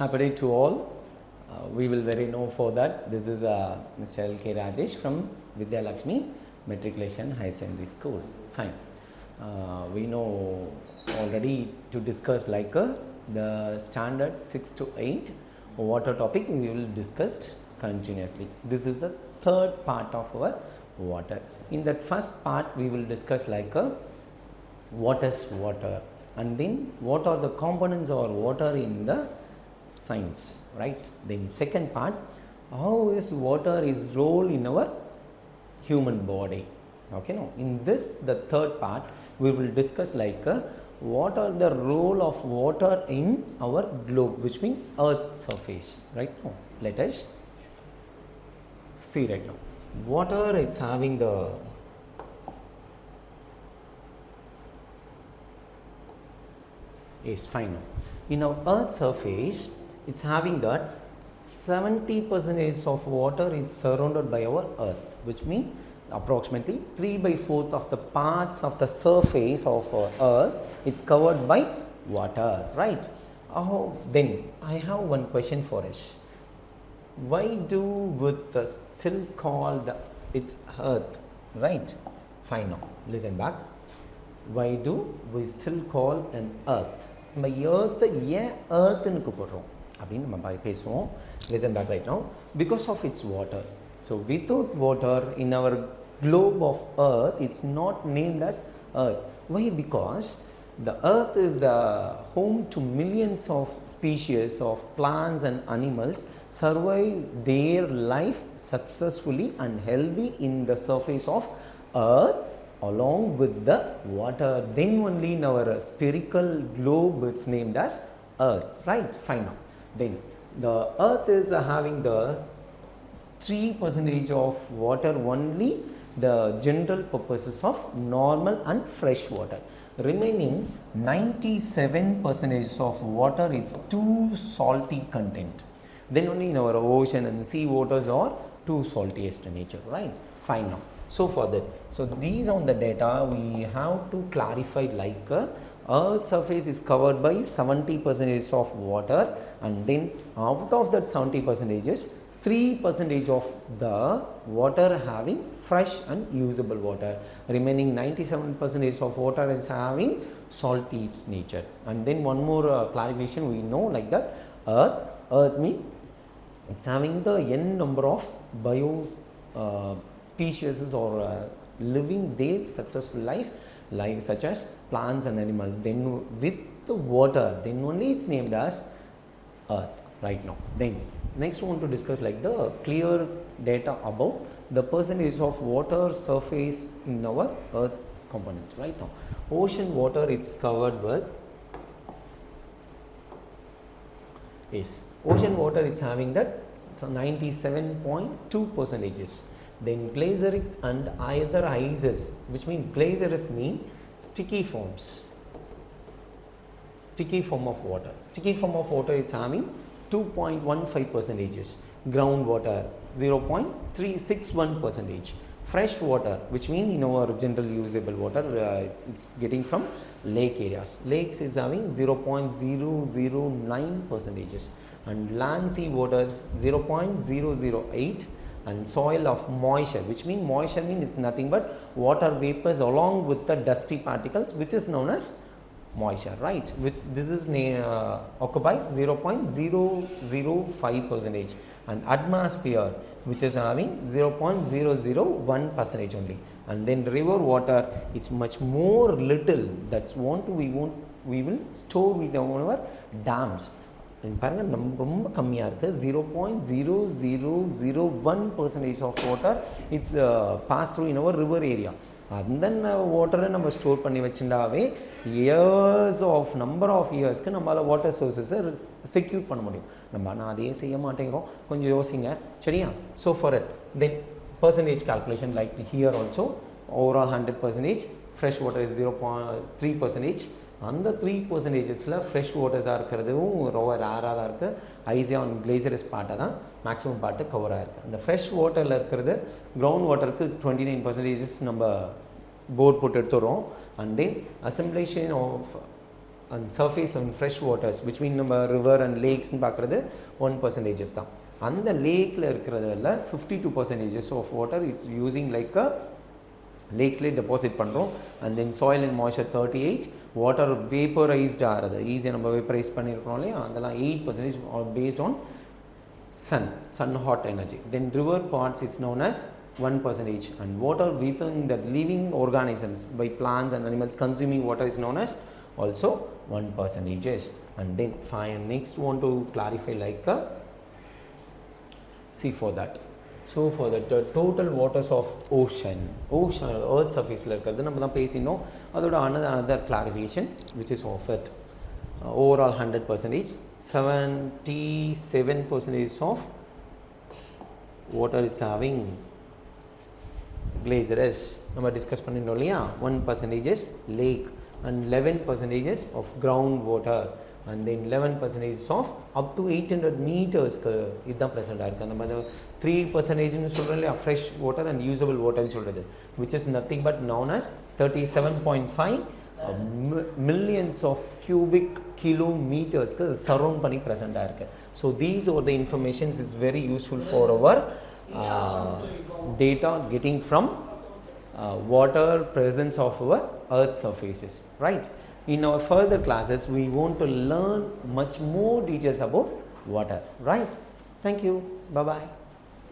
Happy day to all. We will very know for that. This is Mr. L.K. Rajesh from Vidhyalakshmi Matriculation High Secondary School. Fine. We know already to discuss like the standard 6 to 8 water topic we will discuss continuously. This is the third part of our water. In that first part we will discuss like what is water, and then what are the components of water in the science, right? Then second part, how is water is role in our human body. Okay, no, in this the third part we will discuss like what are the role of water in our globe, which means earth surface. Right now let us see. Right now water, it's having the is fine now. In our earth surface, it's having that 70% of water is surrounded by our earth, which means approximately 3/4 of the parts of the surface of our earth, it's covered by water, right? Then I have one question for us. Why do we still call it's earth, right? Fine now, listen back. Why do we still call an earth? நம்ம earth ஏன் earthன்னு கூப்பிடுறோம் அப்படின்னு நம்ம பேசுவோம். Listen back right now. Because of its water. So without water in our globe of earth, it's not named as earth. Why? Because the earth is the home to millions of species of plants and animals survive their life successfully and healthy in the surface of earth along with the water. Then only in our spherical globe it's named as earth, right? Fine now. Then the earth is having the 3% of water only, the general purposes of normal and fresh water. Remaining 97% of water, it's too salty content. Then only in our ocean and sea waters are too saltiest in nature, right? Fine now. So for that, so these on the data we have to clarify like earth surface is covered by 70% of water, and then out of that 70% is 3% of the water having fresh and usable water. Remaining 97% of water is having salty nature. And then one more clarification we know like that earth means it's having the n number of species or living their successful life such as plants and animals. Then with the water, then only it's named as earth right now. Then next we want to discuss like the clear data about the percentage of water surface in our earth components. Right now ocean water, it's covered with ocean water, it's having that 97.2%. Then glacieric and other ices, which means glaciers mean sticky form of water. Sticky form of water is having 2.15%. Groundwater 0.361%. Fresh water, which means in our general usable water, it's getting from lake areas. Lakes is having 0.009%, and land sea waters 0.008%. And soil of moisture, which means moisture means it's nothing but water vapors along with the dusty particles, which is known as moisture, right? Which this is occupies 0.005%, and atmosphere, which is having 0.001% only. And then river water, it's much more little. That's what we will store with our dams. பாருங்க நம்ம ரொம்ப கம்மியாக இருக்குது. 0.0001% of water it's pass through in our river area. அந்த வாட்டரை நம்ம store பண்ணி வச்சுட்டாவே number of இயர்ஸ்க்கு நம்மளால் வாட்டர் சோர்ஸஸை செக்யூர் பண்ண முடியும். நம்ம ஆனால் அதையே செய்ய மாட்டேங்கிறோம். கொஞ்சம் யோசிங்க, சரியா? So for it then percentage calculation like here also overall 100%, fresh water is 0.3%. அந்த 3%ஸில் ஃப்ரெஷ் வாட்டர்ஸாக இருக்கிறதும் ரொம்ப ரேராக தான் இருக்குது. ஐசியான் கிளேசியரஸ் பார்ட்டை தான் மேக்ஸிமம் பார்ட்டு கவராக இருக்குது. அந்த ஃப்ரெஷ் வாட்டரில் இருக்கிறது கிரவுண்ட் வாட்டருக்கு 29% நம்ம போர் போட்டு எடுத்துடுறோம். அண்ட் தென் அசம்பிளேஷன் of and surface and fresh waters between river and lakes னு பார்க்கிறது 1% தான். அந்த லேக்ல இருக்கிறதுல 52% of water it's using like a lakesல deposit பண்றோம். And then soil and moisture 38, water vaporized ஆகிறது ஈஸியாக நம்ம vaporize பண்ணியிருக்கோம் இல்லையா, அதெல்லாம் 8% are based on sun hot energy. Then river parts is known as 1%, and water within the living organisms by plants and animals consuming water is known as also 1%. And then fine, next want to clarify like see for that. So for the total waters of ocean earth surface la irukradhu நம்ம தான் பேசினோம். அதோட another clarification which is of it overall 100%, 77% of water it's having glaciers நம்ம discuss பண்ணிட்டோம் இல்லையா. 1% is lake and 11% of ground water, and then 11% of up to 800 meters இதுதான் present ஆயிருக்கு. அந்த மாதிரி 3% சொல்கிறோம் இல்லையா ஃப்ரெஷ் வாட்டர் அண்ட் யூசபிள் வாட்டர்னு சொல்கிறது, which is nothing but known as 37.5 millions of cubic kilometers surround பண்ணி ப்ரெசென்ட் ஆயிருக்கு. So these are the informations is very useful for our data getting from water presence of our earth surfaces, right? In our further classes we want to learn much more details about water, right? Thank you, bye bye.